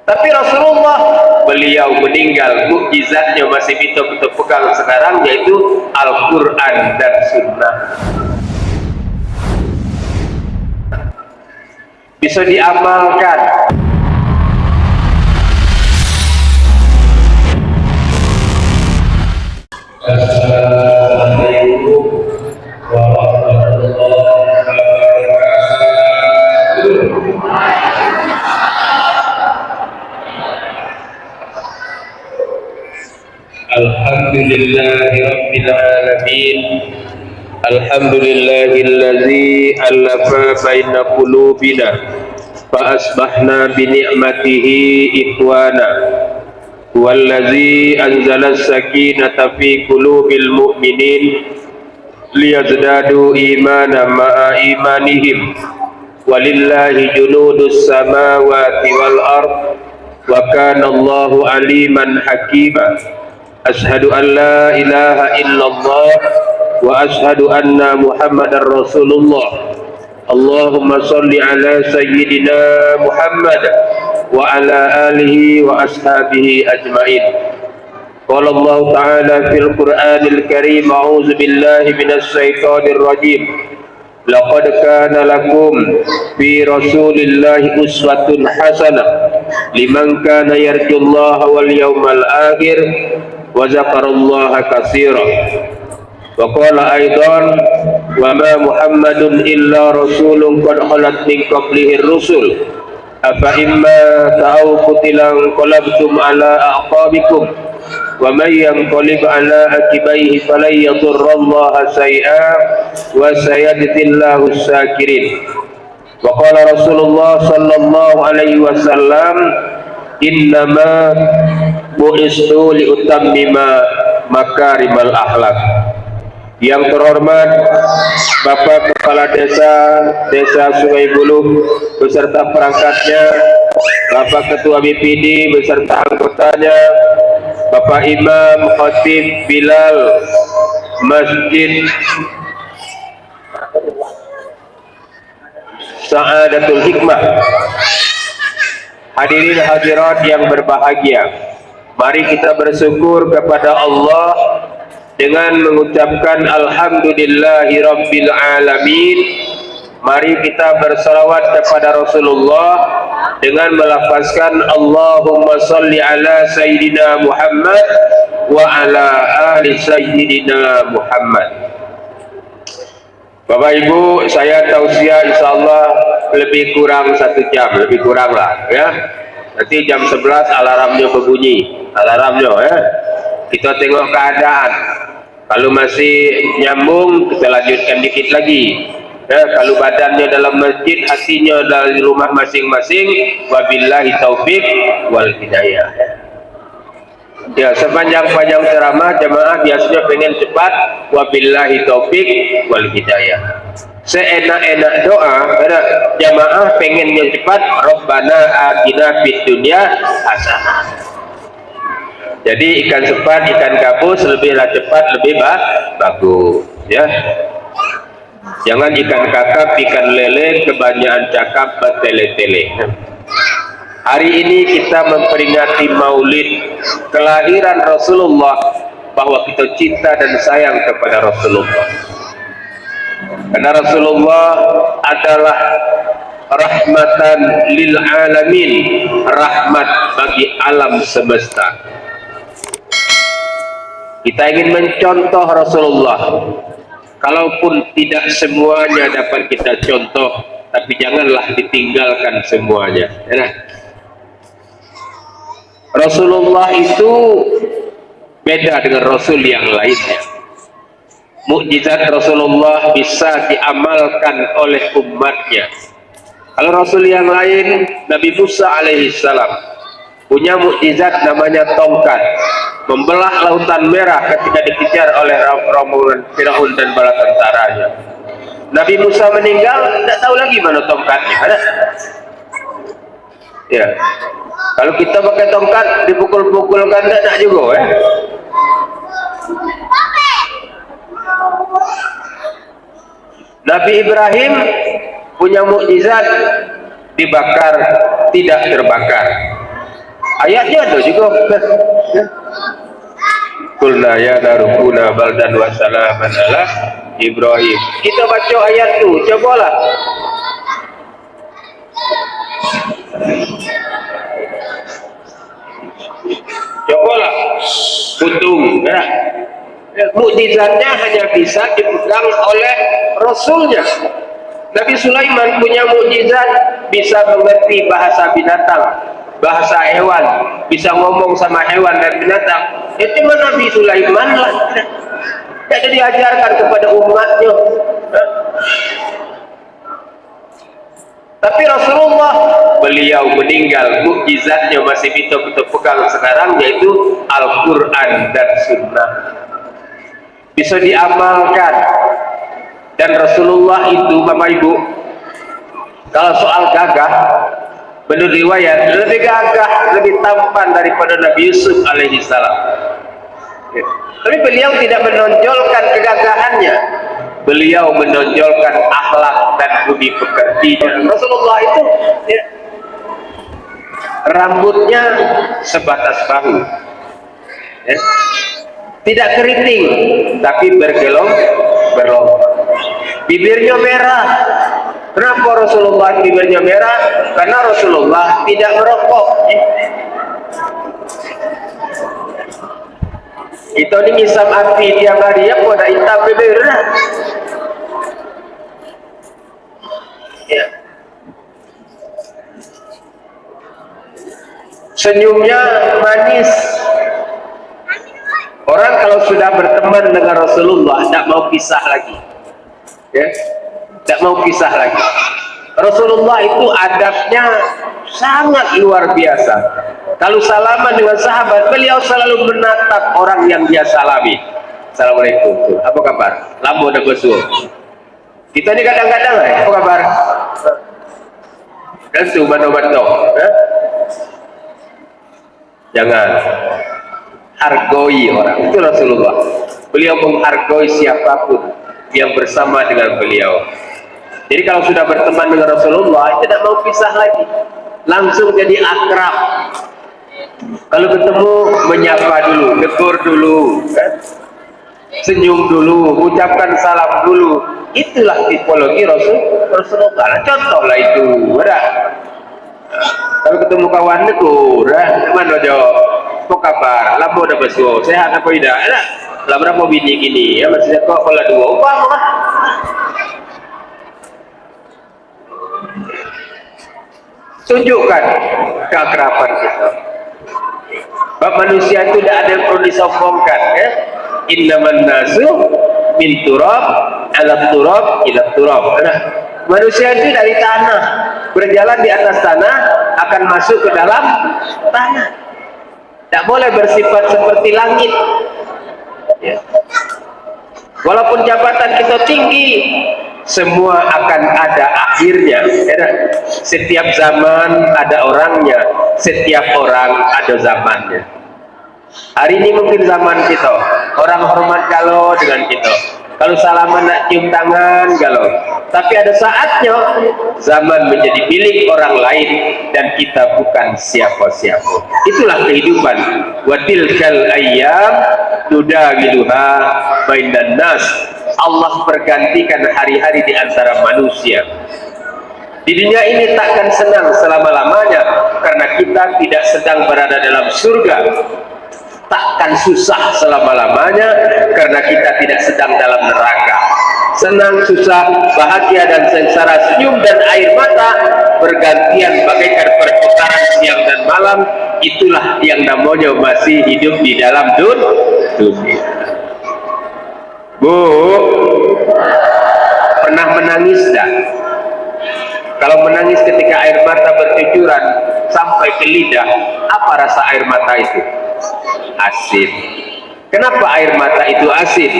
Tapi Rasulullah, beliau meninggal, mukjizatnya masih kita pegang sekarang, yaitu Al-Quran dan Sunnah. Bisa diamalkan. Assalamualaikum warahmatullahi wabarakatuh. Alhamdulillahi rabbil alamin. Alhamdulillahillazi alafa baina qulubina fa asbahna bi ni'matihi ikhwana. Wallazi anzala as-sakinata fi qulubil mu'minin liyazdadu imanan ma'a imanihim. Walillahi junudus samawati wal ard wa kana Allahu aliman hakima. Ashhadu an la ilaha illallah wa ashhadu anna Muhammadar Rasulullah. Allahumma salli ala sayyidina Muhammad wa ala alihi wa ashabihi ajmain. Qala Allah ta'ala fil Qur'anil Karim, a'udzu billahi minasy syaithanir rajim. Laqad kana lakum fi Rasulillahi uswatun hasanah liman kana yarjullaha wal yawmal akhir wa dzakarallaha katsiran. Wa qala aidan wa ma Muhammadun illa rasulun qad khalat min qablihi ar-rusul afa imma ta'aw qutilan qalabtum ala aqabikum wa man yanqalib ala akibaihi falan yadurrallaha shay'a wa sayajzillahu asy-syakirin. Wa qala Rasulullah sallallahu alaihi wasallam, innama bu'istu li utammima makarimal akhlak. Yang terhormat Bapak Kepala Desa Sungai Buluh beserta perangkatnya, Bapak Ketua BPD beserta anggotanya, Bapak Imam Khatib Bilal Masjid Sa'adatul Hikmah, hadirin hadirat yang berbahagia, mari kita bersyukur kepada Allah dengan mengucapkan alhamdulillahi rabbil alamin. Mari kita bersalawat kepada Rasulullah dengan melafazkan Allahumma salli ala sayyidina Muhammad wa ala ali sayyidina Muhammad. Bapak Ibu, saya tausiah insyaallah lebih kurang 1 jam, lebih kurang lah ya. Nanti jam 11 alarmnya berbunyi, alarmnya ya. Kita tengok keadaan. Kalau masih nyambung, kita lanjutkan dikit lagi. Ya, kalau badannya dalam masjid, hatinya dari rumah masing-masing. Wabillahi taufik wal hidayah. Ya, sepanjang-panjang ceramah jemaah biasanya pengen cepat. Wabillahi taufik wal hidayah. Seenak-enak doa, karena jemaah pengennya cepat. Rabbana atina fid dunya hasanah. Jadi ikan sepat, ikan gabus lebihlah cepat, lebih bagus ya. Jangan ikan kakap, ikan lele, kebanyakan cakap bertele-tele. Hari ini kita memperingati maulid kelahiran Rasulullah, bahwa kita cinta dan sayang kepada Rasulullah. Karena Rasulullah adalah rahmatan lil alamin, rahmat bagi alam semesta. Kita ingin mencontoh Rasulullah. Kalaupun tidak semuanya dapat kita contoh, tapi janganlah ditinggalkan semuanya. Ya. Rasulullah itu beda dengan Rasul yang lainnya. Mukjizat Rasulullah bisa diamalkan oleh umatnya. Kalau Rasul yang lain, Nabi Musa alaihissalam punya mukjizat namanya tongkat, membelah lautan merah ketika dikejar oleh rombongan Firaun dan bala tentaranya. Nabi Musa meninggal, tidak tahu lagi mana tongkatnya. Ada? Ya. Kalau kita pakai tongkat dipukul-pukulkan tidak juga ya. Nabi Ibrahim punya mukjizat, dibakar tidak terbakar. Ayatnya ada juga. Qulna ya narukuna baldan wa salaman ala Ibrahim. Kita baca ayat tu, cobalah. Cobalah putung, ya. Mukjizatnya hanya bisa dipegang oleh Rasulnya. Nabi Sulaiman punya mukjizat, bisa mengerti bahasa binatang, bahasa hewan, bisa ngomong sama hewan dan binatang. Itu cuma Nabi Sulaiman lah, tidak diajarkan kepada umatnya. Tapi Rasulullah, beliau meninggal, mukjizatnya masih kita pegang sekarang, yaitu Al-Quran dan Sunnah. Bisa diamalkan. Dan Rasulullah itu, Bapak Ibu, kalau soal gagah, menurut riwayat, lebih gagah, lebih tampan daripada Nabi Yusuf alaihi salam. Ya. Tapi beliau tidak menonjolkan kegagahannya. Beliau menonjolkan akhlak dan budi pekertinya. Rasulullah itu, ya, rambutnya sebatas bahu, ya. Tidak keriting, tapi bergelombang. Bibirnya merah. Kenapa Rasulullah bibirnya merah? Karena Rasulullah tidak merokok. Itu ini ngisam api tiap hari, ya, pada hitam bibir. Ya. Senyumnya manis. Orang kalau sudah berteman dengan Rasulullah tidak mau pisah lagi, ya, tidak mau pisah lagi. Rasulullah itu adabnya sangat luar biasa. Kalau salaman dengan sahabat, beliau selalu menatap orang yang dia salami. Assalamualaikum, apa kabar? Lama udah besul. Kita ini kadang-kadang, apa kabar? Dan tu mano-mano, jangan. Hargai orang, itu Rasulullah. Beliau menghargai siapapun yang bersama dengan beliau. Jadi kalau sudah berteman dengan Rasulullah, tidak mau pisah lagi, langsung jadi akrab. Kalau ketemu, menyapa dulu, tegur dulu, kan? Senyum dulu, ucapkan salam dulu. Itulah tipologi Rasulullah. Nah, contohlah itu, udah. Kalau ketemu kawan itu, mana Jo? Apa kabar? Lama udah besuh, sehat apa tidak? Ada. Lah berapa bini gini? Ya masih kok kalau dua, uang lah. Tunjukkan keakraban kita. Bab manusia itu tidak ada yang perlu disombongkan, ya. Innaman nasu min turab ala turab ila turab. Nah, manusia itu dari tanah, berjalan di atas tanah, akan masuk ke dalam tanah. Tidak boleh bersifat seperti langit, ya. Walaupun jabatan kita tinggi, semua akan ada akhirnya, ya. Setiap zaman ada orangnya, setiap orang ada zamannya. Hari ini mungkin zaman kita, orang hormat galau dengan kita, kalau salaman nak cium tangan galau. Tapi ada saatnya zaman menjadi milik orang lain dan kita bukan siapa-siapa. Itulah kehidupan. Wa tilkal ayyam nudawiluha bainan nas. Allah pergantikan hari-hari di antara manusia. Di dunia ini takkan senang selama-lamanya karena kita tidak sedang berada dalam surga. Takkan susah selama-lamanya karena kita tidak sedang dalam neraka. Senang, susah, bahagia dan sengsara, senyum dan air mata bergantian bagaikan perputaran siang dan malam. Itulah yang namanya masih hidup di dalam dunia. Bu, pernah menangis dah? Kalau menangis ketika air mata bercucuran sampai ke lidah, apa rasa air mata itu? Asin. Kenapa air mata itu asin?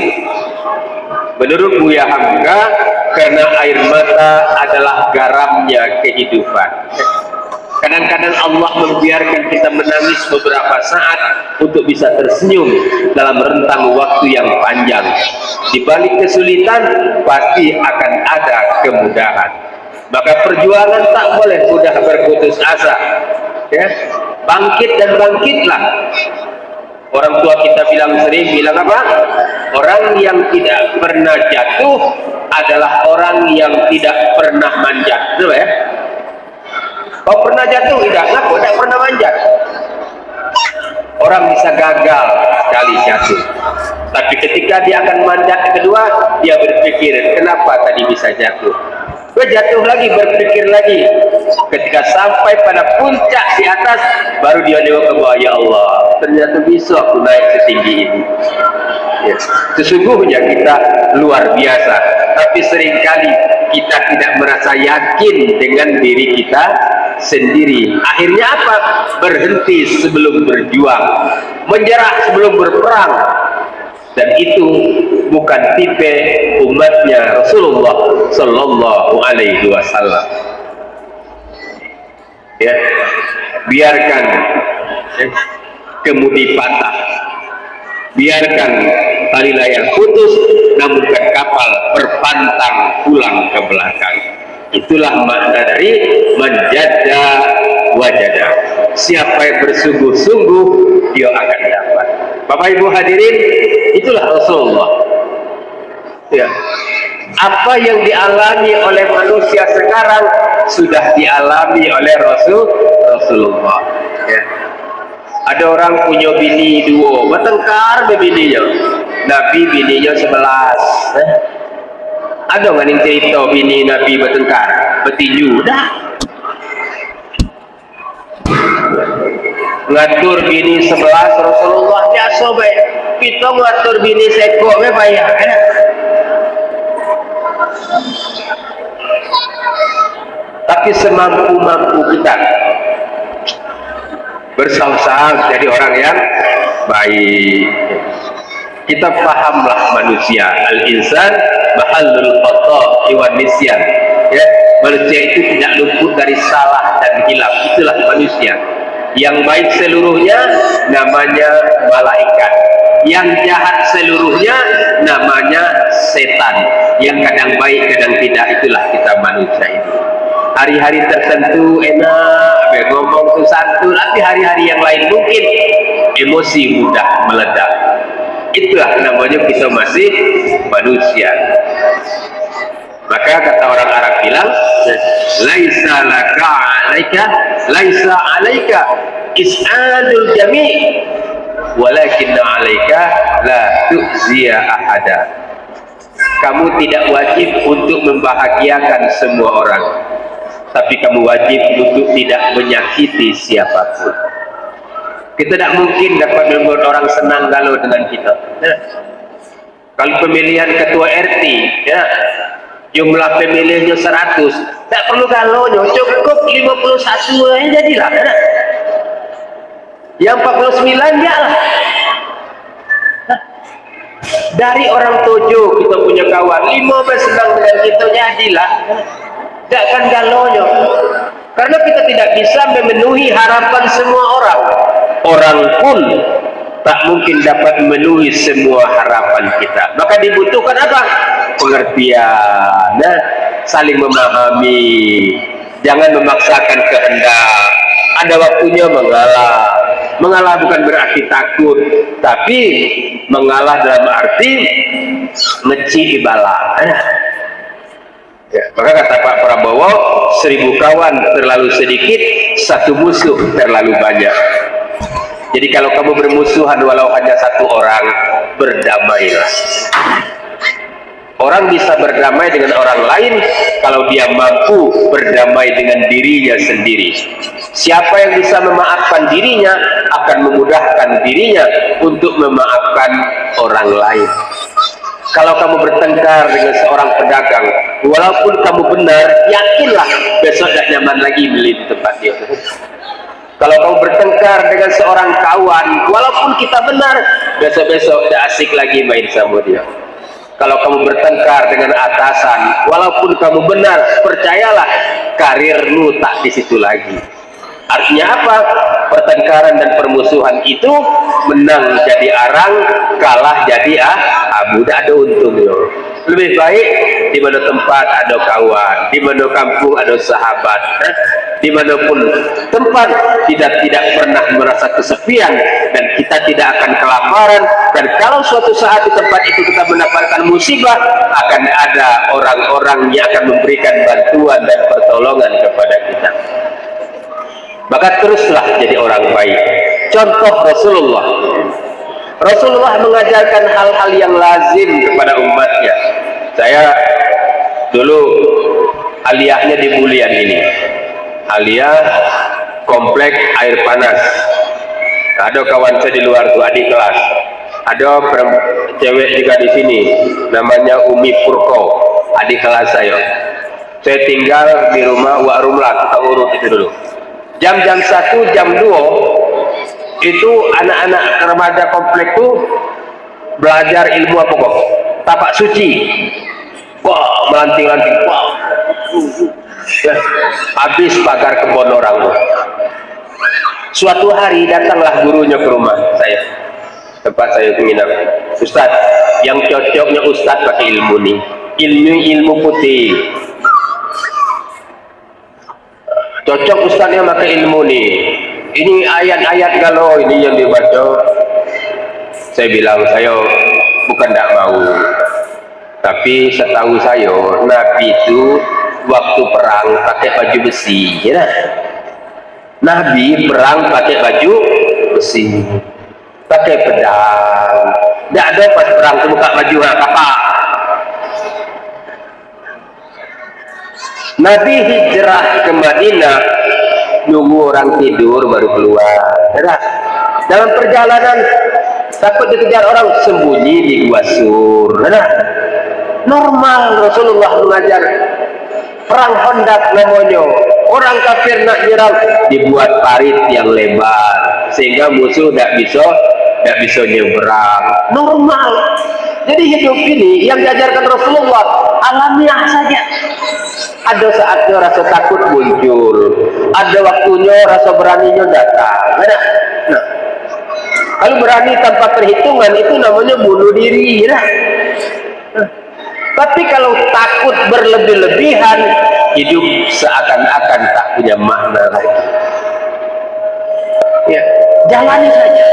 Menurut Buya Hamka, karena air mata adalah garamnya kehidupan. Kadang-kadang Allah membiarkan kita menangis beberapa saat untuk bisa tersenyum dalam rentang waktu yang panjang. Di balik kesulitan pasti akan ada kemudahan. Maka perjuangan tak boleh mudah berputus asa, ya. bangkit dan bangkitlah. Orang tua kita bilang apa? Orang yang tidak pernah jatuh adalah orang yang tidak pernah manjat. Betul ya? Kau pernah jatuh? Tidak, ngaku tidak pernah manjat. Orang bisa gagal sekali jatuh, tapi ketika dia akan manjat kedua, dia berpikir, kenapa tadi bisa jatuh? Dia jatuh lagi, berpikir lagi. Ketika sampai pada puncak di atas, baru dia nengok ke bawah, ya Allah, ternyata bisa aku naik setinggi ini. Ya. Sesungguhnya kita luar biasa, tapi seringkali kita tidak merasa yakin dengan diri kita sendiri. Akhirnya apa? Berhenti sebelum berjuang, menyerah sebelum berperang. Dan itu bukan tipe umatnya Rasulullah Sallallahu Alaihi Wasallam. Ya, biarkan kemudi patah, biarkan tali layar putus, namun kapal berpantang pulang ke belakang. Itulah makna dari menjada wajada. Siapa yang bersungguh-sungguh, dia akan dapat. Bapak Ibu hadirin, itulah Rasulullah. Ya. Apa yang dialami oleh manusia sekarang sudah dialami oleh Rasulullah. Ya. Ada orang punya bini 2, bertengkar bininya. Nabi bininya 11. Ada nggak yang cerita bini Nabi bertengkar, bertinju? Dah. Ngatur bini 11 Rasulullah biasa baik. Kita ngatur bini sekok baik payah. Tapi semampu-mampu kita bersama-sama jadi orang yang baik. Kita pahamlah manusia, al-insan mahallul khata' wan nisyan. Ya, manusia itu tidak luput dari salah dan hilaf. Itulah manusia. Yang baik seluruhnya namanya malaikat, yang jahat seluruhnya namanya setan, yang kadang baik kadang tidak. Itulah kita manusia ini. Hari-hari tertentu enak ngomong tuh santun, tapi hari-hari yang lain mungkin emosi mudah meledak. Itulah namanya kita masih manusia. Maka kata orang Arab bilang, laisa laka alaika, laisa alaika is'adul jami' walakin alaika la tu'ziya ahada. Kamu tidak wajib untuk membahagiakan semua orang, tapi kamu wajib untuk tidak menyakiti siapapun. Kita tidak mungkin dapat membuat orang senang galau dengan kita. Ya. Kalau pemilihan ketua RT, ya, jumlah pemilihnya 100, tak perlu galaunya, cukup 51 aja jadilah. Ya. Yang 49 dia lah. Dari orang 7 kita punya kawan, 5 senang dengan kita jadilah. Tak akan galaunya. Karena kita tidak bisa memenuhi harapan semua orang. Orang pun tak mungkin dapat memenuhi semua harapan kita. Maka dibutuhkan apa? Pengertian, nah, saling memahami. Jangan memaksakan kehendak. Ada waktunya mengalah. Mengalah bukan berarti takut, tapi mengalah dalam arti ngeci ibala. Ya, maka kata Pak Prabowo, 1000 kawan terlalu sedikit, 1 musuh terlalu banyak. Jadi kalau kamu bermusuhan walau hanya 1 orang, berdamailah. Orang bisa berdamai dengan orang lain kalau dia mampu berdamai dengan dirinya sendiri. Siapa yang bisa memaafkan dirinya akan memudahkan dirinya untuk memaafkan orang lain. Kalau kamu bertengkar dengan seorang pedagang, walaupun kamu benar, yakinlah besok tidak nyaman lagi beli di tempat dia. Kalau kamu bertengkar dengan seorang kawan, walaupun kita benar, besok-besok tidak asik lagi main sama dia. Kalau kamu bertengkar dengan atasan, walaupun kamu benar, percayalah karirmu tak di situ lagi. Artinya apa? Pertengkaran dan permusuhan itu menang jadi arang, kalah jadi abu. Tidak ada untungnya. Lebih baik di mana tempat ada kawan, di mana kampung ada sahabat, dimanapun tempat tidak pernah merasa kesepian, dan kita tidak akan kelaparan. Dan kalau suatu saat di tempat itu kita mendapatkan musibah, akan ada orang-orang yang akan memberikan bantuan dan pertolongan kepada kita. Maka teruslah jadi orang baik. Contoh Rasulullah mengajarkan hal-hal yang lazim kepada umatnya. Saya dulu aliyahnya di Bulian ini, aliyah komplek air panas. Ada kawan saya di luar tuh, adik kelas. Ada cewek juga di sini, namanya Umi Purko, adik kelas saya. Saya tinggal di rumah Wak Rumlah, kita urut itu dulu. Jam-jam 1, jam 2 itu anak-anak remaja komplek itu belajar ilmu apa kok? Tapak suci. Wah, melanting-lanting. Wah. Ya, habis pagar kebun orang tuh. Suatu hari datanglah gurunya ke rumah saya, tempat saya menginap. Ustaz, yang cocoknya Ustaz pakai ilmu nih, ilmu putih. Cocok Ustaznya pakai ilmu nih. Ini ayat-ayat galau ini yang dibaca. Saya bilang, saya bukan tidak mau, tapi setahu saya Nabi itu waktu perang pakai baju besi, ya. Nabi perang pakai baju besi, pakai pedang. Tidak ada pas perang itu buka baju apa. Nabi hijrah ke Madinah, nunggu orang tidur baru keluar. Dalam perjalanan takut dikejar orang, sembunyi di gua sur. Normal Rasulullah mengajar. Perang Khandaq namanya, orang kafir nak nyerang, dibuat parit yang lebar sehingga musuh tidak bisa nyebrang. Normal. Jadi hidup ini yang diajarkan Rasulullah alamiah saja. Ada saatnya rasa takut muncul, ada waktunya rasa beraninya datang. Nah, kalau berani tanpa perhitungan itu namanya bunuh diri. Tapi kalau takut berlebih-lebihan, hidup seakan-akan tak punya makna lagi. Ya, jalani saja.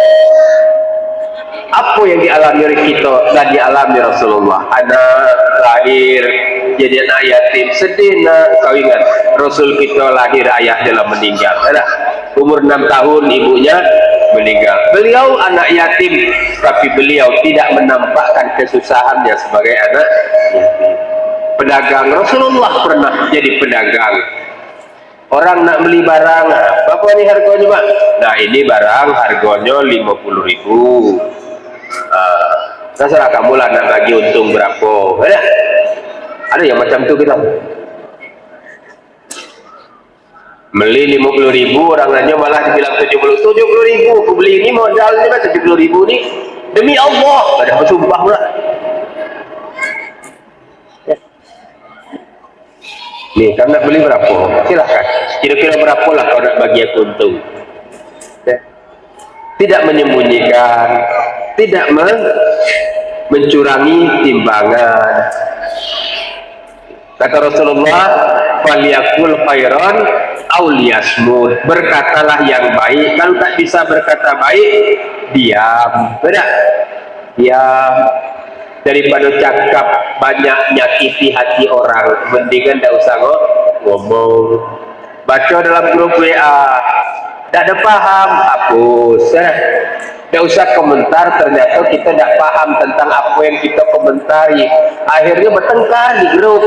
Apa yang dialami oleh kita dan dialami Rasulullah? Anak lahir jadi anak yatim, sedih nak. Kau ingat Rasul kita lahir ayah telah meninggal, umur 6 tahun ibunya meninggal. Beliau anak yatim, tapi beliau tidak menampakkan kesusahannya sebagai anak yatim. Pedagang, Rasulullah pernah jadi pedagang. Orang nak beli barang, berapa ini harganya Pak? Nah ini barang harganya 50.000. Terserah kamu lah nak bagi untung berapa. Ada yang macam tu kita. Beli 50.000, orang lainnya malah dibilang 70.000. Aku beli ini modalnya kan 70.000 ni demi Allah. Ada bersumpah pula. Nih, kamu nak beli berapa? Silahkan. Kira-kira berapa lah kau nak bagi aku untung. Tidak menyembunyikan, tidak mencurangi timbangan. Kata Rasulullah, "Falyakul khairan aw liyasmut." Berkatalah yang baik. Kalau tak bisa berkata baik, diam. Benar? Diam. Daripada cakap banyak nyakiti hati orang, mendingan tak usah ngomong. Baca dalam grup WA, tak ada paham, hapus. Tak usah komentar, ternyata kita tak paham tentang apa yang kita komentari. Akhirnya bertengkar di grup.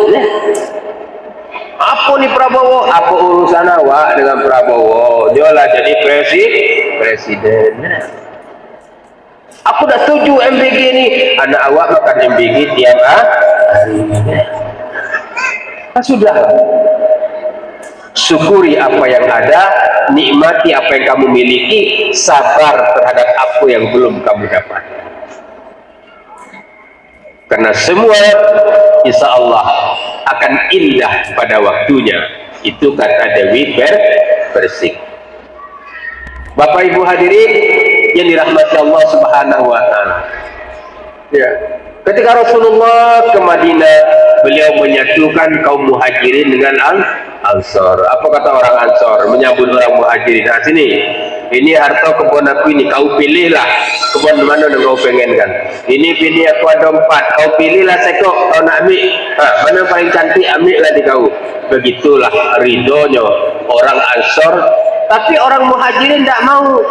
Apa nih Prabowo? Apa urusan awak dengan Prabowo? Dia lah jadi presiden. Aku dah setuju MBG ni. Anak awak makan MBG tiap hari. Sudah. Syukuri apa yang ada, nikmati apa yang kamu miliki, sabar terhadap apa yang belum kamu dapat. Karena semua insya Allah akan indah pada waktunya. Itu kata Dewi Persik. Bapak Ibu hadirin yang dirahmati Allah Subhanahu wa taala. Ya. Ketika Rasulullah ke Madinah, beliau menyatukan kaum muhajirin dengan Ansor. Apa kata orang Ansor menyambut orang muhajirin? Nah sini, ini harta kebun aku ini, kau pilihlah kebun mana yang kau pengen kan. Ini pilih aku ada 4, kau pilihlah sekok, kau nak ambil. Mana paling cantik ambillah di kau. Begitulah ridhonya orang Ansor. Tapi orang muhajirin tidak mau.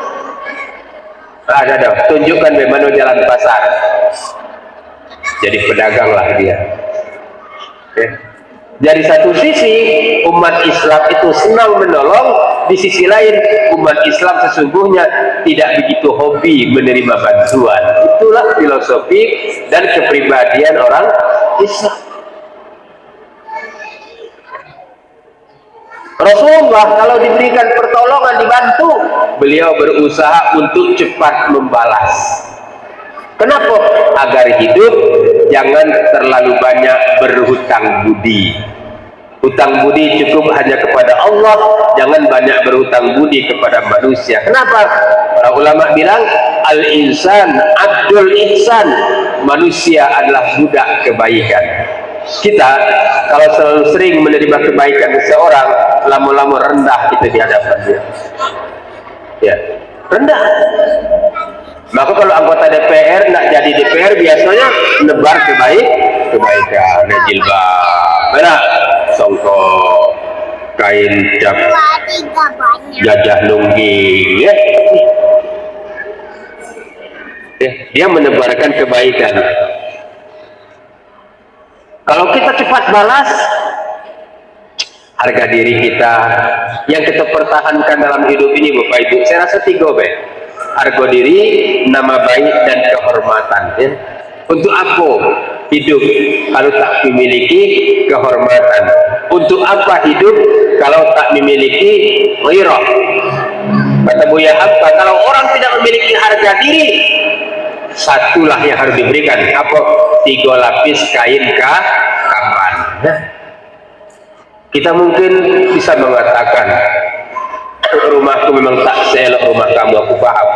Ada, tunjukkan bagaimana jalan pasar. Jadi pedaganglah dia. Dari satu sisi umat Islam itu senang menolong, di sisi lain umat Islam sesungguhnya tidak begitu hobi menerima bantuan. Itulah filosofi dan kepribadian orang Islam. Rasulullah kalau diberikan pertolongan, dibantu, beliau berusaha untuk cepat membalas. Kenapa? Agar hidup jangan terlalu banyak berhutang budi. Hutang budi cukup hanya kepada Allah, jangan banyak berhutang budi kepada manusia. Kenapa? Para ulama bilang al-insan abdul ihsan, manusia adalah budak kebaikan. Kita kalau selalu sering menerima kebaikan seseorang, lama-lama rendah kita di hadapannya. Ya, rendah. Maka kalau anggota DPR nak jadi DPR biasanya nebar kebaikan, jilbab, benar, songkok, kain cap, gajah nungging, ya. Dia menebarkan kebaikan. Kalau kita cepat balas, harga diri kita yang kita pertahankan dalam hidup ini, Bapak Ibu, saya rasa 3 harga diri, nama baik, dan kehormatan. Ya. Untuk apa hidup kalau tak memiliki kehormatan? Untuk apa hidup kalau tak memiliki ghirah? Kata Buya Hamka, kalau orang tidak memiliki harga diri, satulah yang harus diberikan. Apa? 3 lapis kain kapan. Nah, kita mungkin bisa mengatakan, rumahku memang tak seenak rumah kamu, aku paham.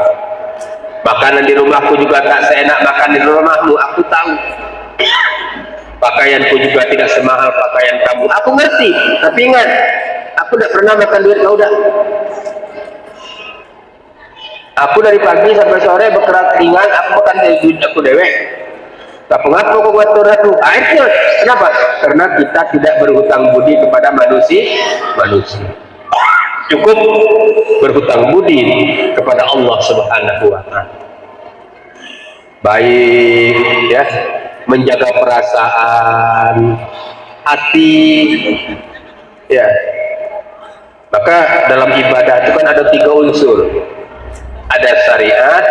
Makanan di rumahku juga tak seenak makan di rumahmu, aku tahu. Pakaianku juga tidak semahal pakaian kamu, aku ngerti. Tapi ingat, aku tidak pernah makan duit kau dah. Aku dari pagi sampai sore bergerak ringan, aku makan duit aku dewek. Tak pengapa kau buat turatu. Akhirnya, kenapa? Karena kita tidak berhutang budi kepada manusia. Cukup berhutang budi kepada Allah Subhanahu wa Ta'ala. Baik, ya, menjaga perasaan, hati, ya. Maka dalam ibadah itu kan ada 3 unsur. Ada syariat,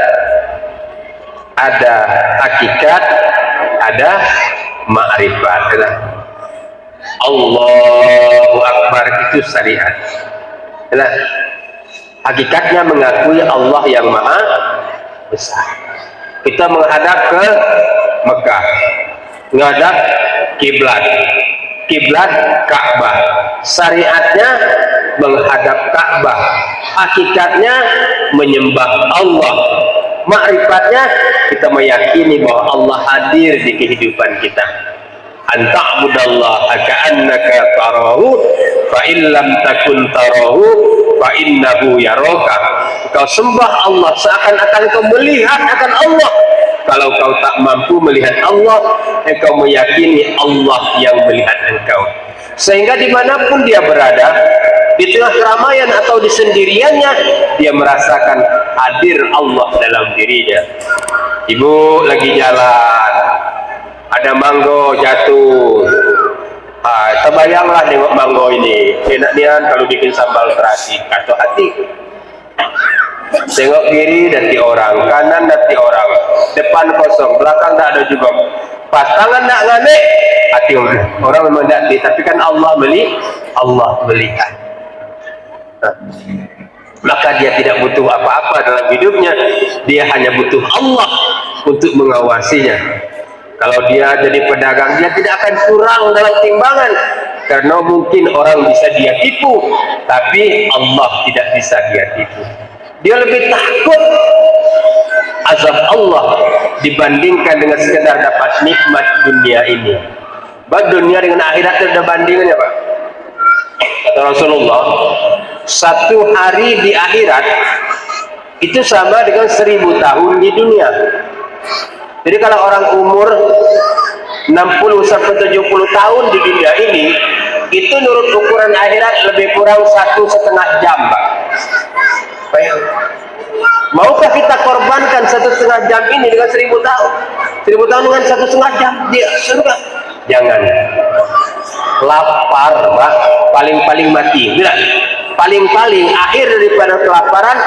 ada hakikat, ada ma'rifat. Allahu Akbar itu syariat. Nah, hakikatnya mengakui Allah yang maha besar. Kita menghadap ke Mekah, menghadap kiblat, Ka'bah. Syariatnya menghadap Ka'bah, hakikatnya menyembah Allah. Ma'rifatnya kita meyakini bahwa Allah hadir di kehidupan kita. Anta'budallaha ka'annaka tarahu fa illam takun tarahu fa innahu yaraka. Kau sembah Allah seakan-akan kau melihat akan Allah. Kalau kau tak mampu melihat Allah, engkau meyakini Allah yang melihat engkau. Sehingga dimanapun dia berada, di tengah keramaian atau di sendiriannya, dia merasakan hadir Allah dalam dirinya. Ibu lagi jalan, ada manggo jatuh, terbayanglah nengok manggo ini, enak nian kalau bikin sambal terasi, kacau hati. Tengok kiri dati orang, kanan dati orang, depan kosong, belakang tak ada juga. Pas tangan nak nganek, hati orang memang dati, tapi kan Allah melihat. Maka dia tidak butuh apa-apa dalam hidupnya, dia hanya butuh Allah untuk mengawasinya. Kalau dia jadi pedagang, dia tidak akan kurang dalam timbangan, karena mungkin orang bisa dia tipu, tapi Allah tidak bisa dia tipu. Dia lebih takut azab Allah dibandingkan dengan sekedar dapat nikmat dunia ini. Baik dunia dengan akhirat ada bandingannya, Pak. Kata Rasulullah, satu hari di akhirat itu sama dengan 1000 tahun di dunia. Jadi kalau orang umur 60 sampai 70 tahun di dunia ini, itu menurut ukuran akhirat lebih kurang 1,5 jam, Pak. Maukah kita korbankan 1,5 jam ini dengan 1000 tahun? 1000 tahun dengan 1,5 jam dia surga? Jangan. Lapar, Pak, paling-paling mati. Bila paling-paling akhir daripada kelaparan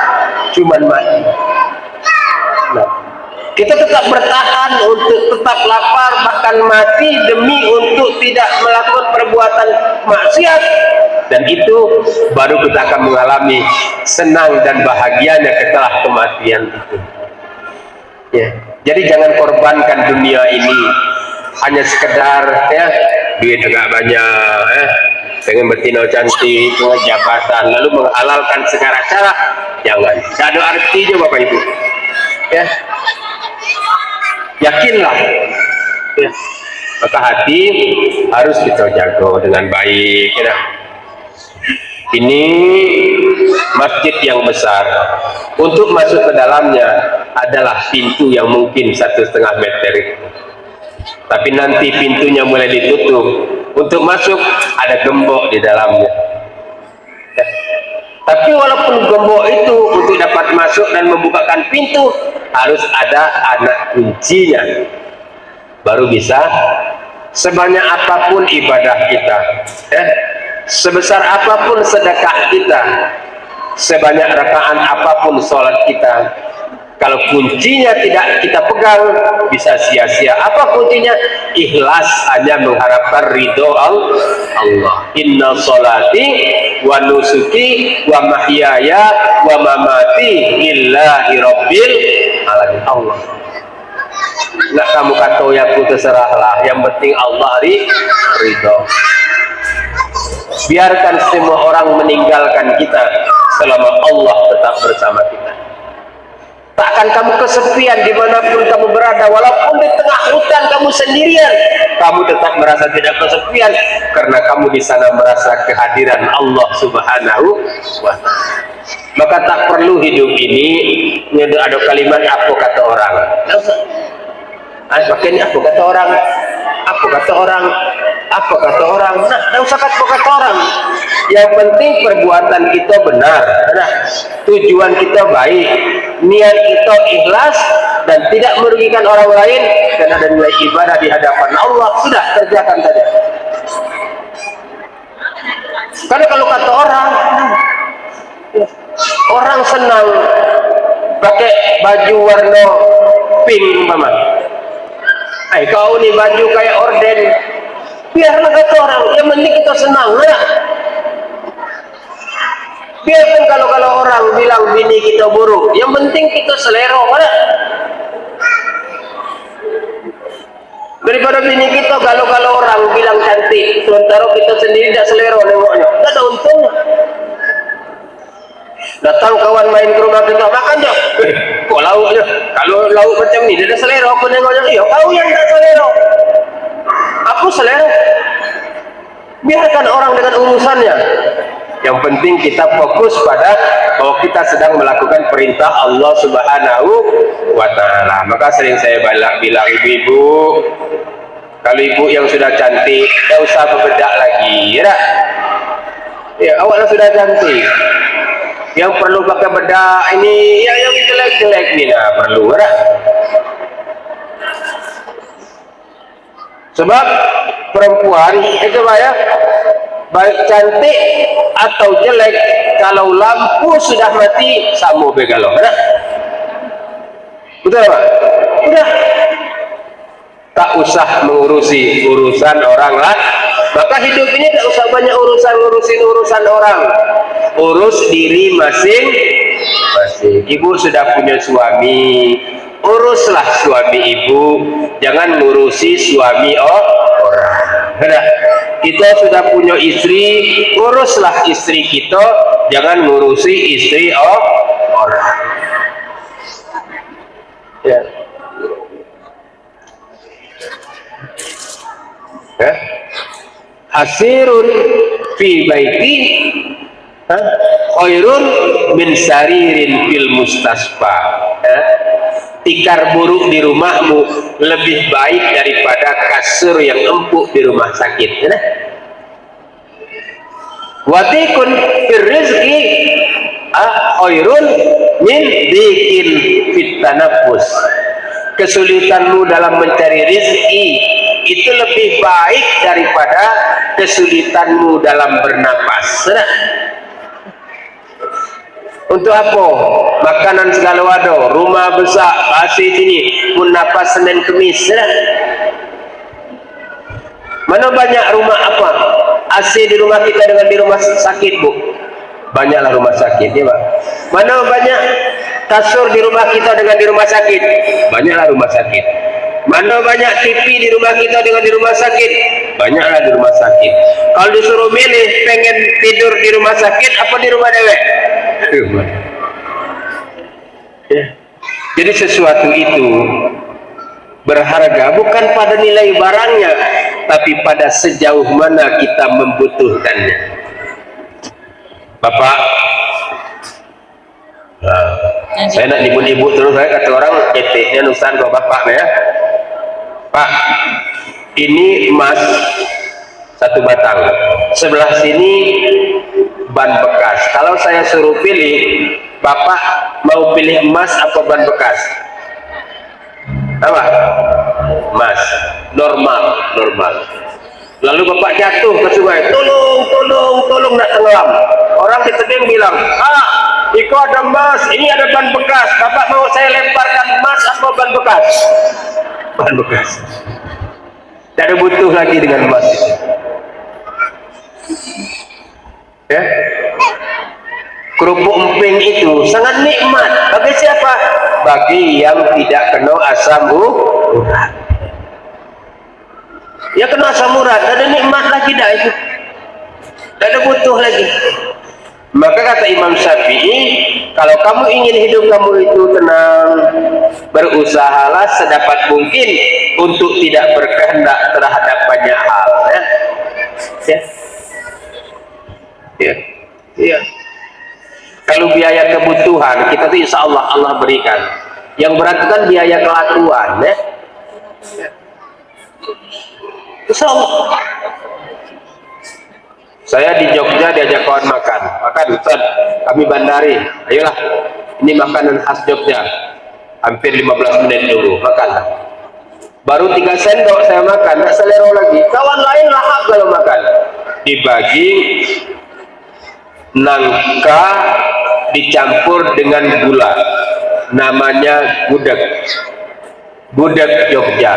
cuman mati. Nah, kita tetap bertahan untuk tetap lapar, bahkan mati demi untuk tidak melakukan perbuatan maksiat, dan itu baru kita akan mengalami senang dan bahagianya setelah kematian itu. Ya. Jadi jangan korbankan dunia ini hanya sekedar ya duit agak banyak, pengen betina cantik, pengen jabatan, lalu menghalalkan segala cara. Jangan. Tidak ada artinya, Bapak Ibu. Ya. Yakinlah, ya. Maka hati harus kita jaga dengan baik. Ya. Ini masjid yang besar. Untuk masuk ke dalamnya adalah pintu yang mungkin 1,5 meter itu. Tapi nanti pintunya mulai ditutup. Untuk masuk ada gembok di dalamnya. Ya. Tapi walaupun gembok itu untuk dapat masuk dan membukakan pintu harus ada anak kuncinya, baru bisa. Sebanyak apapun ibadah kita, ya, sebesar apapun sedekah kita, sebanyak rakaat apapun sholat kita, kalau kuncinya tidak kita pegang bisa sia-sia. Apa kuncinya? Ikhlas, hanya mengharapkan ridho Allah. Inna sholati wa nusuki wa mahyaya wa mamati lillahi rabbil alamin. Allah. Nggak kamu kata ya aku terserahlah, yang penting Allah ridho. Biarkan semua orang meninggalkan kita selama Allah tetap bersama kita. Takkan kamu kesepian dimanapun kamu berada, walaupun di tengah hutan kamu sendirian, kamu tetap merasa tidak kesepian karena kamu di sana merasa kehadiran Allah Subhanahu wa Ta'ala. Maka tak perlu hidup ini ada kalimat apa kata orang. Pakai ini apa kata orang, apa kata orang, apa kata orang. Nah, tidak usah kata orang. Yang penting perbuatan kita benar, nah, tujuan kita baik, niat kita ikhlas dan tidak merugikan orang lain, dan ada nilai ibadah di hadapan Allah. Sudah, kerjakan saja. Karena kalau kata orang, orang senang pakai baju warna pink umpama. Kau nih baju kayak orden, biarlah kata orang, yang penting kita senang, nah. Biarkan kalau orang bilang bini kita buruk, yang penting kita selera, mana? Daripada bini kita kalau orang bilang cantik, sementara kita sendiri tidak selera nengoknya, tidak ada untungnya. Datang kawan main ke rumah kita, makan je. Kok lauk je? Kalau lauk macam ni, dia dah selera, aku nengoknya, iya kau yang tak selera. Aku selera. Biarkan orang dengan urusannya. Yang penting kita fokus pada bahwa kita sedang melakukan perintah Allah Subhanahu wa Ta'ala. Maka sering saya bilang ibu-ibu, kalau ibu yang sudah cantik, tidak usah berbedak lagi, ya tak? Ya, awaklah sudah cantik. Yang perlu pakai bedak ini, yang jelek-jelek ni lah perlu, ya tak? Sebab perempuan itu ya, baik cantik atau jelek, kalau lampu sudah mati sama begalo, betul? Betul Pak? Udah, tak usah mengurusi urusan orang lah. Maka hidup ini tak usah banyak urusan orang, urus diri masing-masing. Ibu sudah punya suami, uruslah suami ibu, jangan ngurusi suami orang. Nah, kita sudah punya istri, uruslah istri kita, jangan ngurusi istri orang. hasirun fi baiti khairun min saririn fil mustasfa. Tikar buruk di rumahmu lebih baik daripada kasur yang empuk di rumah sakit. Watikun fir rizqi khairun min dikin fit tanaffus. Kesulitanmu dalam mencari rezeki itu lebih baik daripada kesulitanmu dalam bernapas. Untuk apa? Makanan segala wado, rumah besar, AC sini, pun napas Senin Kemis. Mana banyak rumah apa? AC di rumah kita dengan di rumah sakit, Bu? Banyaklah rumah sakit, ya Pak. Mana banyak kasur di rumah kita dengan di rumah sakit? Banyaklah rumah sakit. Mana banyak TV di rumah kita dengan di rumah sakit? Banyaklah di rumah sakit. Kalau disuruh milih pengen tidur di rumah sakit apa di rumah dewek? Ya. Jadi sesuatu itu berharga bukan pada nilai barangnya, tapi pada sejauh mana kita membutuhkannya. Bapak, saya nak ibu-ibu terus, saya kata orang etiknya nusan kok bapak ya. Pak, ini emas satu batang, sebelah sini ban bekas. Kalau saya suruh pilih, bapak mau pilih emas apa ban bekas? Apa? Emas. Normal. Lalu bapak jatuh ke sungai, tolong nak tenggelam. Orang di tebing bilang, Iko ada emas, ini ada ban bekas. Bapak mau saya lemparkan emas apa ban bekas? Ban bekas. Tidak ada butuh lagi dengan emas. Ya, kerupuk emping itu sangat nikmat. Bagi siapa? Bagi yang tidak kena asam urat. Ya kena asam urat, ada nikmat lagi dah itu. Tak ada butuh lagi. Maka kata Imam Syafi'i, kalau kamu ingin hidup kamu itu tenang, berusahalah sedapat mungkin untuk tidak berkehendak terhadap banyak hal. Ya. Kalau biaya kebutuhan kita tuh insya Allah berikan. Yang berat itu kan biaya kelakuan, ya. Insya Allah. Saya di Jogja diajak kawan makan Ustaz, kami bandari, ayolah, ini makanan khas Jogja, hampir 15 menit dulu, makanlah. Baru 3 sendok saya makan, tak selera lagi. Kawan lain lahap kalau makan. Dibagi nangka dicampur dengan gula, namanya gudeg Jogja.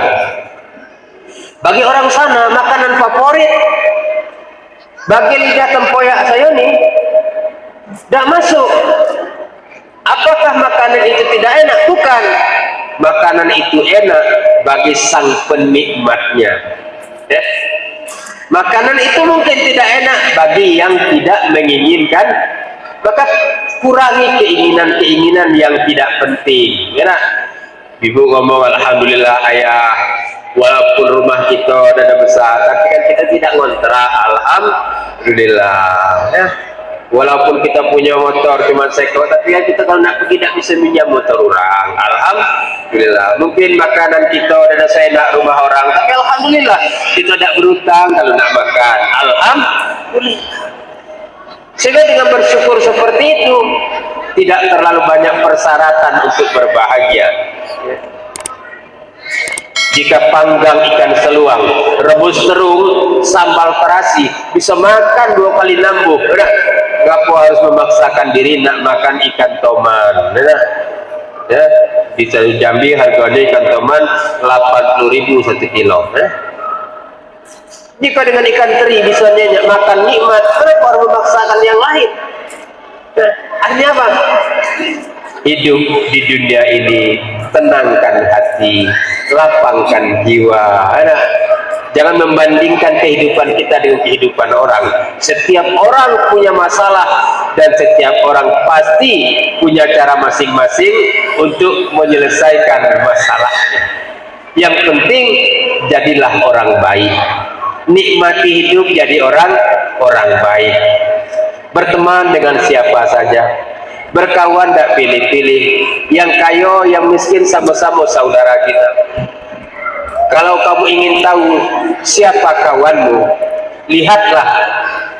Bagi orang sana makanan favorit. Bagi lidah tempoyak saya nih tidak masuk. Apakah makanan itu tidak enak? Bukan. Makanan itu enak bagi sang penikmatnya. Ya. Makanan itu mungkin tidak enak bagi yang tidak menginginkan. Maka kurangi keinginan-keinginan yang tidak penting. Ya, Ibu ngomong alhamdulillah ayah, walaupun rumah kita ada besar, tapi kan kita tidak ngontrak, alhamdulillah. Ya. Walaupun kita punya motor cuma sekor, tapi kan kita kalau nak pergi tidak bisa minjam motor orang, alhamdulillah. Mungkin makanan kita ada seenak rumah orang, tapi alhamdulillah kita tidak berutang kalau nak makan, alhamdulillah. Sehingga dengan bersyukur seperti itu tidak terlalu banyak persyaratan untuk berbahagia. Ya. Jika panggang ikan seluang, rebus terung, sambal terasi, bisa makan 2 kali nambah. Ngapu harus memaksakan diri nak makan ikan toman. Ya, di Jambi harganya ikan toman 80.000 1 kilo. Jika dengan ikan teri bisa nyenyak makan nikmat, kenapa harus memaksakan yang lain? Artinya apa? Hidup di dunia ini tenangkan hati, lapangkan jiwa. Jangan membandingkan kehidupan kita dengan kehidupan orang. Setiap orang punya masalah dan setiap orang pasti punya cara masing-masing untuk menyelesaikan masalahnya. Yang penting jadilah orang baik. nikmati hidup jadi orang baik, berteman dengan siapa saja, berkawan tidak pilih-pilih, yang kaya yang miskin sama-sama saudara kita. Kalau kamu ingin tahu siapa kawanmu, lihatlah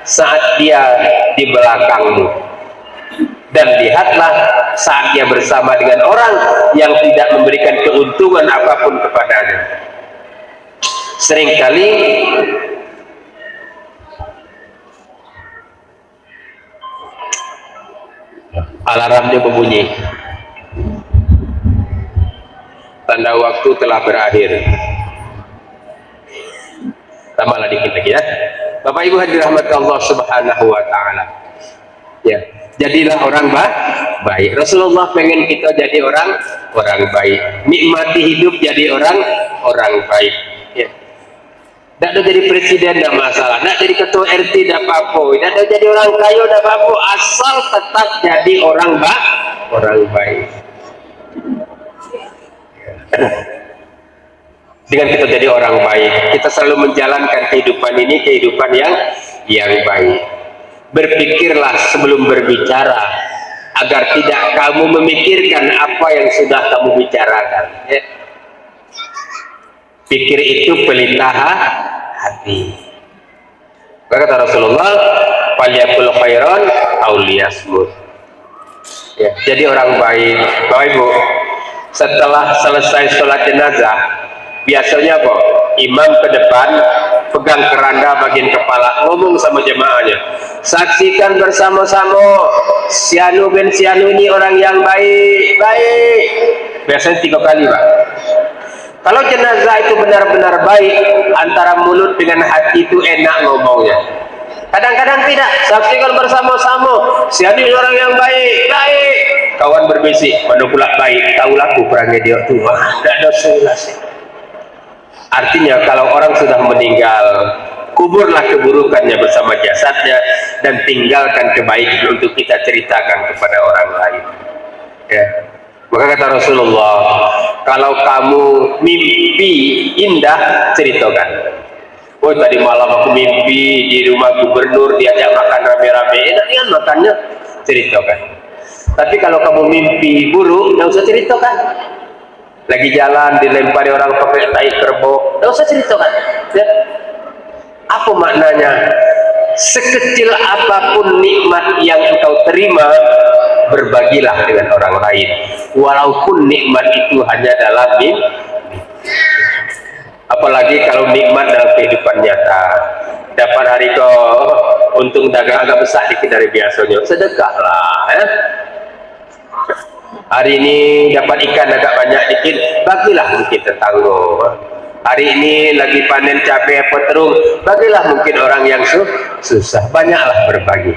saat dia di belakangmu, dan lihatlah saat dia bersama dengan orang yang tidak memberikan keuntungan apapun kepadanya. Seringkali alarmnya berbunyi, tanda waktu telah berakhir. Tambahlah dikit lagi ya. Bapak Ibu hadirin rahmat Allah Subhanahu wa taala. Ya, jadilah orang baik. Rasulullah pengen kita jadi orang baik. Nikmati hidup jadi orang baik. Ya. Tidak ada jadi presiden tidak masalah, tidak jadi ketua RT tidak apa-apa, tidak ada jadi orang kaya tidak apa-apa, asal tetap jadi orang baik. Dengan kita jadi orang baik, kita selalu menjalankan kehidupan ini, kehidupan yang baik. Berpikirlah sebelum berbicara, agar tidak kamu memikirkan apa yang sudah kamu bicarakan. Ya. Pikir itu pelita hati. Kata Rasulullah, "Falyakul khairan aw liyasmut." Ya, jadi orang baik. Bapak Ibu, setelah selesai sholat jenazah, biasanya apa? Imam ke depan, pegang keranda bagian kepala, ngomong sama jemaahnya, saksikan bersama-sama si Anu bin si Anu ini orang yang baik. Biasanya 3 kali, Pak. Kalau jenazah itu benar-benar baik, antara mulut dengan hati itu enak ngomongnya. Kadang-kadang tidak, saksikan bersama-sama si Anu orang yang baik. Kawan berbisik, mana pula baik, tahu laku perangnya dia tuh, tidak ada solusi. Artinya kalau orang sudah meninggal, kuburlah keburukannya bersama jasadnya, dan tinggalkan kebaikan untuk kita ceritakan kepada orang lain. Ya. Maka kata Rasulullah, kalau kamu mimpi indah, ceritakan. Oh, tadi malam aku mimpi di rumah gubernur diajak makan rame-rame, enak kan makannya, ceritakan. Tapi kalau kamu mimpi buruk, nggak usah ceritakan. Lagi jalan dilempari orang pakai tai kerbau, nggak usah ceritakan. Ya. Apa maknanya? Sekecil apapun nikmat yang engkau terima, berbagilah dengan orang lain, walaupun nikmat itu hanya dalam mimpi. Apalagi kalau nikmat dalam kehidupan nyata. Dapat hari kau untung dagang agak besar dikit dari biasanya, sedekahlah. Ya. Hari ini dapat ikan agak banyak dikit, bagilah mungkin tetangga. Hari ini lagi panen cabai apa terung, bagilah mungkin orang yang susah. Banyaklah berbagi.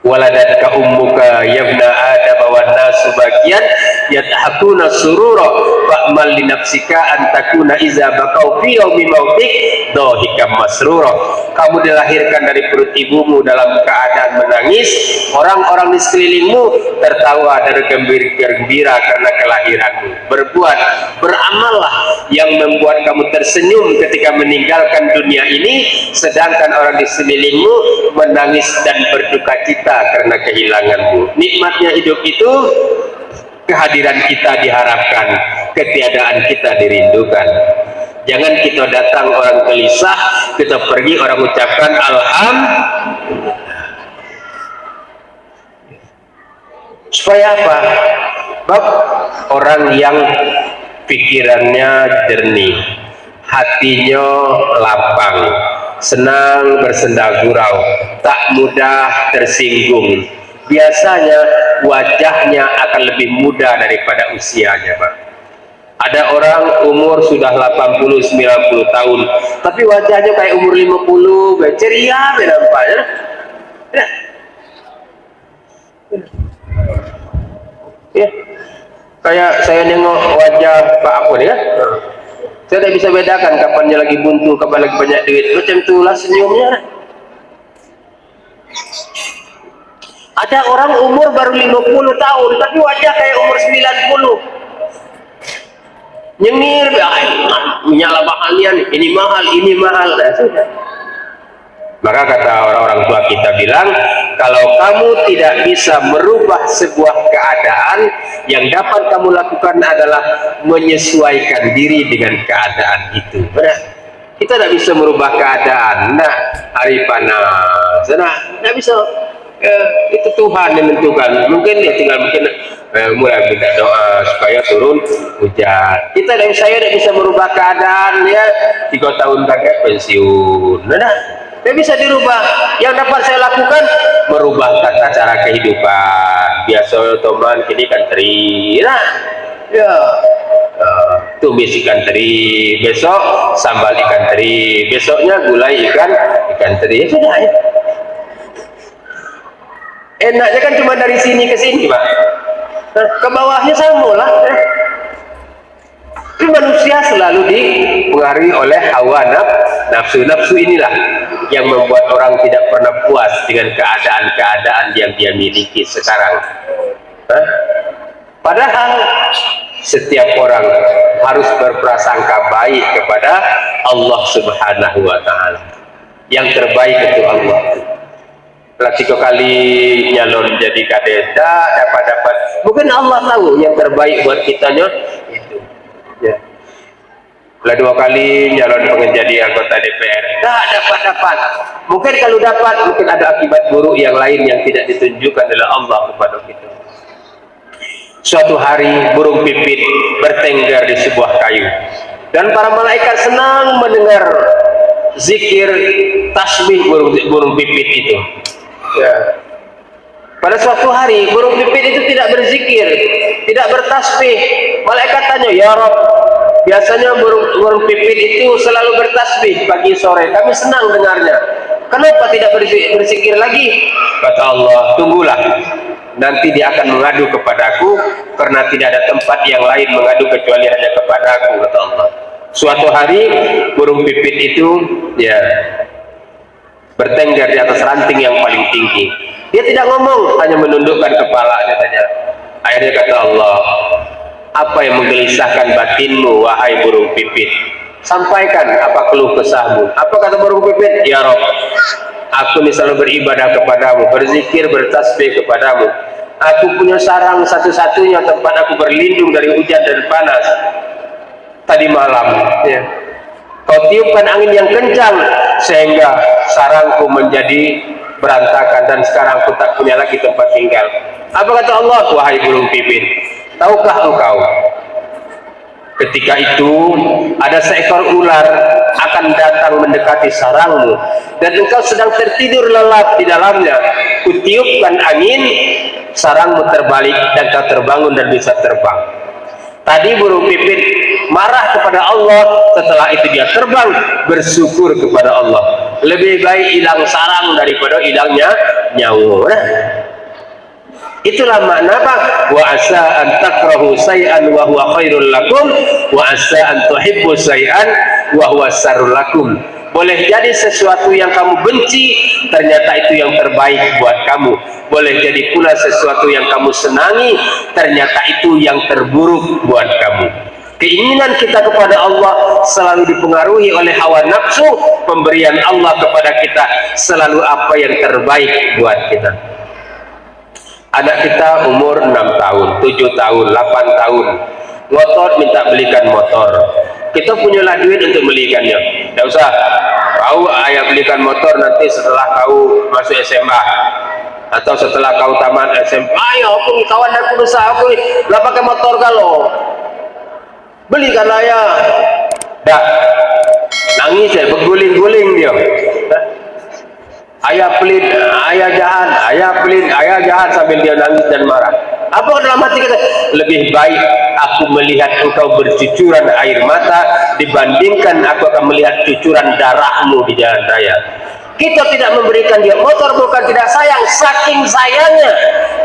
Waladatka ummuka yabna adam wan nasu bagian yadhakuna surura fa'mal li nafsika an takuna iza baqau fi yaumi mautik dhahikam masrura. Kamu dilahirkan dari perut ibumu dalam keadaan menangis, orang-orang di sekelilingmu tertawa dan gembira karena kelahiranmu. Berbuat, beramallah yang membuat kamu tersenyum ketika meninggalkan dunia ini, sedangkan orang di sekelilingmu menangis dan berduka cita karena kehilanganmu. Nikmatnya hidup itu, kehadiran kita diharapkan, ketiadaan kita dirindukan. Jangan kita datang orang gelisah, kita pergi orang ucapkan alhamdulillah. Supaya apa? Bab orang yang pikirannya jernih, hatinya lapang, senang bersenda gurau, tak mudah tersinggung. Biasanya wajahnya akan lebih muda daripada usianya, Pak. Ada orang umur sudah 80-90 tahun, tapi wajahnya kayak umur 50, ceria nampaknya. Ya. Ya. Kayak saya nengok wajah Pak Apun ya. Saya tidak bisa bedakan kapan dia lagi buntu, kapan lagi banyak duit. Macam itulah senyumnya. Ada orang umur baru 50 tahun, tapi wajah kayak umur 90. nyengir, menyala mahalnya, ini mahal, nah, sudah. Maka kata orang-orang tua kita bilang, kalau kamu tidak bisa merubah sebuah keadaan, yang dapat kamu lakukan adalah menyesuaikan diri dengan keadaan itu. Benar? Kita tidak bisa merubah keadaan. Nah, hari panas, nah, tidak bisa. Itu Tuhan yang menentukan. Mungkin dia tinggal mulai minta doa supaya turun hujan. Saya tidak bisa merubah keadaan ya. 3 tahun kakek pensiun. Nah, tidak bisa dirubah. Yang dapat saya lakukan merubah tata cara kehidupan. Biasa teman kini kan teri. Nah, ya. Tumis ikan teri, besok sambal ikan teri, besoknya gulai ikan teri. Sudah ya. Enaknya kan cuma dari sini ke sini, Pak. Nah, ke bawahnya sama lah. Tapi manusia selalu dipengaruhi oleh hawa nafsu inilah yang membuat orang tidak pernah puas dengan keadaan-keadaan yang dia miliki sekarang. Padahal setiap orang harus berprasangka baik kepada Allah Subhanahu wa Ta'ala. Yang terbaik itu Allah. Setelah 3 kali nyalon jadi kades, dapat. Mungkin Allah tahu yang terbaik buat kitanya itu. Ya. Setelah 2 kali nyalon pengen jadi anggota DPR, dapat. Mungkin kalau dapat, mungkin ada akibat buruk yang lain yang tidak ditunjukkan oleh Allah kepada kita. Suatu hari burung pipit bertengger di sebuah kayu, dan para malaikat senang mendengar zikir tasbih burung pipit itu. Ya. Pada suatu hari burung pipit itu tidak berzikir, tidak bertasbih. Malaikat tanya, ya Rabb, biasanya burung pipit itu selalu bertasbih pagi sore, kami senang dengarnya, kenapa tidak berzikir lagi? Kata Allah, tunggulah, nanti dia akan mengadu kepadaku, karena tidak ada tempat yang lain mengadu kecuali hanya kepadaku, kata Allah. Suatu hari burung pipit itu ya bertengger di atas ranting yang paling tinggi. Dia tidak ngomong, hanya menundukkan kepalanya saja. Akhirnya kata Allah, apa yang menggelisahkan batinmu wahai burung pipit? Sampaikan apa keluh kesahmu. Apa kata burung pipit? Ya Rabb, aku ini selalu beribadah kepadamu, berzikir, bertasbih kepadamu. Aku punya sarang satu-satunya tempat aku berlindung dari hujan dan panas. Tadi malam ya, kau tiupkan angin yang kencang sehingga sarangku menjadi berantakan, dan sekarang aku tak punya lagi tempat tinggal. Apa kata Allah? Wahai burung pipit, tahukah engkau, ketika itu ada seekor ular akan datang mendekati sarangmu, dan engkau sedang tertidur lelap di dalamnya. Kutiupkan angin, sarangmu terbalik dan kau terbangun dan bisa terbang. Tadi burung pipit marah kepada Allah, setelah itu dia terbang bersyukur kepada Allah. Lebih baik hilang sarang daripada hilangnya nyawa. Itulah makna apa? Wa asa an takrahu say'an wa huwa khairul lakum, wa asa an tuhibbu say'an wa huwa syarrul lakum. Boleh jadi sesuatu yang kamu benci, ternyata itu yang terbaik buat kamu. Boleh jadi pula sesuatu yang kamu senangi, ternyata itu yang terburuk buat kamu. Keinginan kita kepada Allah selalu dipengaruhi oleh hawa nafsu. Pemberian Allah kepada kita selalu apa yang terbaik buat kita. Anak kita umur 6 tahun, 7 tahun, 8 tahun, ngotot minta belikan motor. Kita punyalah duit untuk belikannya. Tidak usah, kau ayah belikan motor nanti setelah kau masuk SMA atau setelah kau tamat SMA. Ayo aku kawan dan berusaha aku lah pakai motor kalau belikanlah ya. Dah nangis ya, berguling-guling dia. Ayah pelit, ayah jahat, ayah jahat sambil dia nangis dan marah. Apa dalam hati kita? Lebih baik aku melihat engkau bercucuran air mata dibandingkan aku akan melihat cucuran darahmu di jalan raya. Kita tidak memberikan dia motor bukan tidak sayang, saking sayangnya.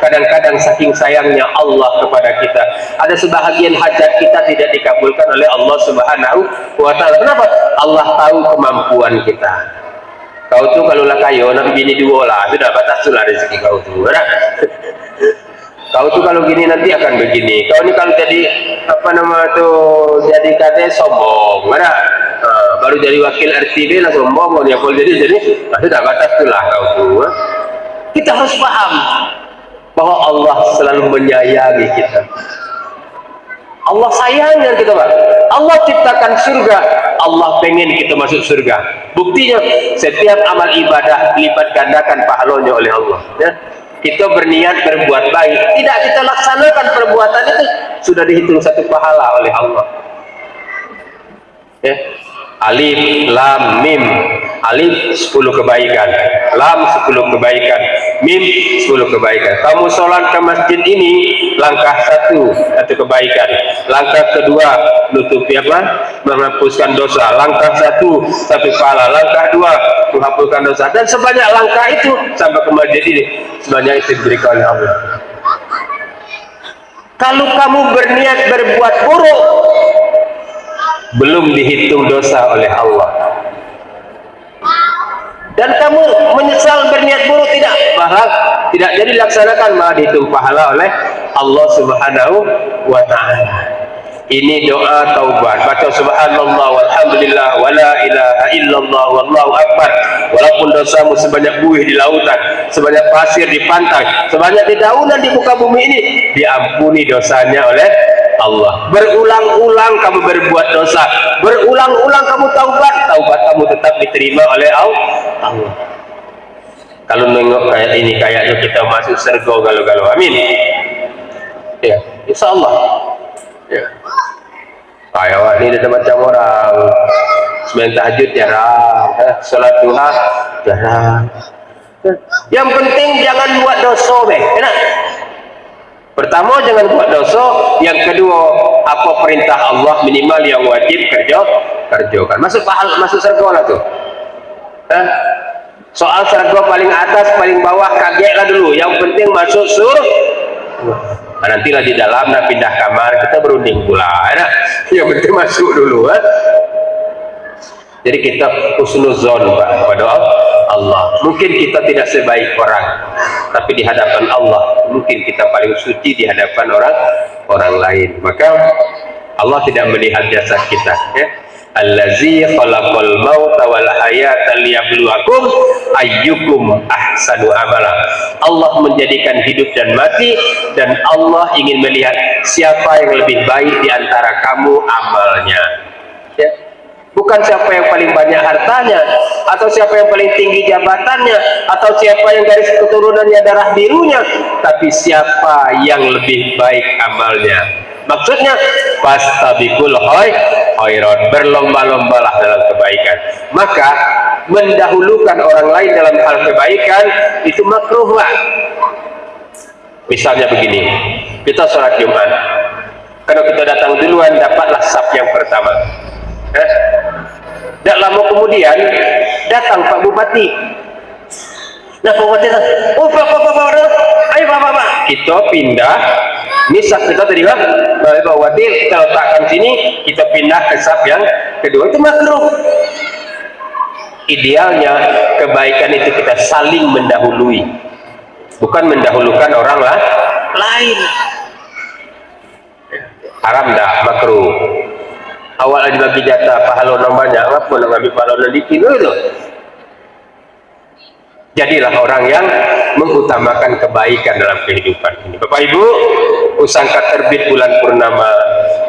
Kadang-kadang saking sayangnya Allah kepada kita, ada sebahagian hajat kita tidak dikabulkan oleh Allah Subhanahu wa Ta'ala. Kenapa? Allah tahu kemampuan kita. Kau tuh kalau lah kayo nak bini dua lah, sudah batas tu lah rezeki kau tu. Kau tuh kalau gini nanti akan begini. Kau ini kalau jadi apa nama tuh jadi katanya sombong, mana? Baru jadi wakil RTB lah sombong, dia boleh jadi pasti tak batas tu lah kau tuh. Kita harus paham bahwa Allah selalu menyayangi kita. Allah sayang dengan kita, Pak. Allah ciptakan surga, Allah pengen kita masuk surga. Buktinya setiap amal ibadah lipat gandakan pahalanya oleh Allah. Ya. Kita berniat berbuat baik, tidak kita laksanakan perbuatan itu, sudah dihitung satu pahala oleh Allah. Ya. Alif, lam, mim. Alif 10 kebaikan, lam 10 kebaikan, mim 10 kebaikan. Kamu sholat ke masjid ini langkah satu kebaikan, langkah kedua nutupi apa? Menghapuskan dosa. Langkah satu pahala, langkah dua menghapuskan dosa, dan sebanyak langkah itu sampai ke masjid ini sebanyak itu diberikan oleh Allah. Kalau kamu berniat berbuat buruk, belum dihitung dosa oleh Allah, dan kamu menyesal berniat buruk, tidak jadi laksanakan, malah dihitung pahala oleh Allah Subhanahu wa ta'ala. Ini doa taubat. Baca subhanallah walhamdulillah wala ilaha illallah wallahu akbar. Walaupun dosamu sebanyak buih di lautan, sebanyak pasir di pantai, sebanyak dedaunan di muka bumi ini, diampuni dosanya oleh Allah. Berulang-ulang kamu berbuat dosa, berulang-ulang kamu taubat kamu tetap diterima oleh Allah. Kalau nengok kayak ini, kayaknya kita masuk surga galau-galau. Amin. Ya, insya Allah. Ya. Kayak ini ada macam orang sembahyang tahajud jarang, sholat duha jarang. Yang penting jangan buat dosa, enak. Pertama, jangan buat dosa. Yang kedua, apa perintah Allah minimal yang wajib kerjakan. Masuk surga lah tuh. Soal surga paling atas, paling bawah, kagetlah dulu. Yang penting masuk surga. Nantilah di dalam, pindah kamar, kita berunding pula. Yang penting masuk dulu. Jadi kita husnuzon kepada Allah. Mungkin kita tidak sebaik orang, tapi di hadapan Allah mungkin kita paling suci di hadapan orang lain. Maka Allah tidak melihat jasa kita. Ya. Allazi khalaqal mauta wal hayata liyabluwakum ayyukum ahsanu amala. Allah menjadikan hidup dan mati, dan Allah ingin melihat siapa yang lebih baik di antara kamu amalnya. Ya. Bukan siapa yang paling banyak hartanya, atau siapa yang paling tinggi jabatannya, atau siapa yang garis keturunannya darah birunya, tapi siapa yang lebih baik amalnya. Maksudnya fastabiqul khairat, berlomba-lombalah dalam kebaikan. Maka mendahulukan orang lain dalam hal kebaikan itu makruh, Pak. Misalnya begini, kita sholat Jumat, kalau kita datang duluan dapatlah saf yang pertama. Tak lama kemudian datang Pak Bupati. Nah, Pak Bupati, oh Pak, ayo Pak, kita pindah. Ini saf kita tadi Pak Bupati, kita letakkan sini, kita pindah ke saf yang kedua. Itu makruh. Idealnya kebaikan itu kita saling mendahului, bukan mendahulukan orang lain. Haram dah, makruh. Awal dibagi jatah pahala banyak, apa nak ambil pahala dikit itu. Jadilah orang yang mengutamakan kebaikan dalam kehidupan ini. Bapak Ibu, usangka terbit bulan purnama,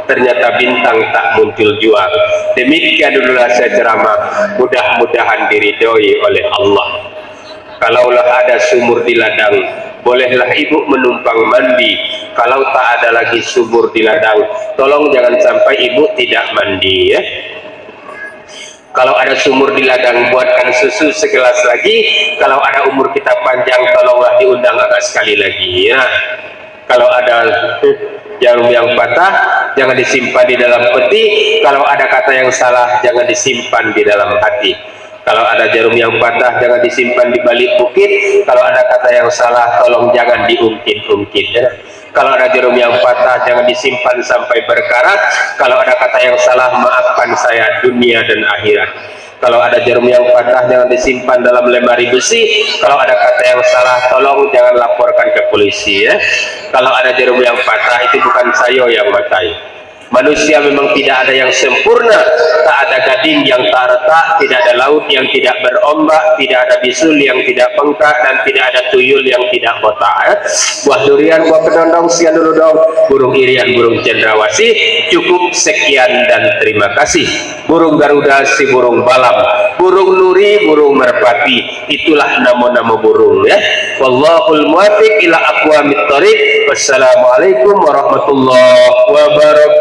ternyata bintang tak muncul jua. Demikian dululah saya ceramah, mudah-mudahan diridhoi oleh Allah. Kalaulah ada sumur di ladang, bolehlah ibu menumpang mandi. Kalau tak ada lagi sumur di ladang, tolong jangan sampai ibu tidak mandi, ya. Kalau ada sumur di ladang, buatkan susu segelas lagi. Kalau ada umur kita panjang, tolonglah diundang agak sekali lagi, ya. Kalau ada jarum yang patah, jangan disimpan di dalam peti. Kalau ada kata yang salah, jangan disimpan di dalam hati. Kalau ada jarum yang patah, jangan disimpan di balik bukit. Kalau ada kata yang salah, tolong jangan diungkit-ungkit, ya. Kalau ada jarum yang patah, jangan disimpan sampai berkarat. Kalau ada kata yang salah, maafkan saya dunia dan akhirat. Kalau ada jarum yang patah jangan disimpan dalam lemari besi. Kalau ada kata yang salah tolong jangan laporkan ke polisi ya. Kalau ada jarum yang patah itu bukan saya yang matai. Manusia memang tidak ada yang sempurna, tak ada gading yang tak retak, tidak ada laut yang tidak berombak, tidak ada bisul yang tidak bengkak, dan tidak ada tuyul yang tidak botak. Buah durian, buah kedondong, sian dudong, burung irian, burung cendrawasih. Cukup sekian dan terima kasih. Burung Garuda, si burung balam, burung nuri, burung merpati, itulah nama-nama burung ya. Wallahul muwaffiq ila aqwamit thoriq. Wassalamualaikum warahmatullahi wabarakatuh.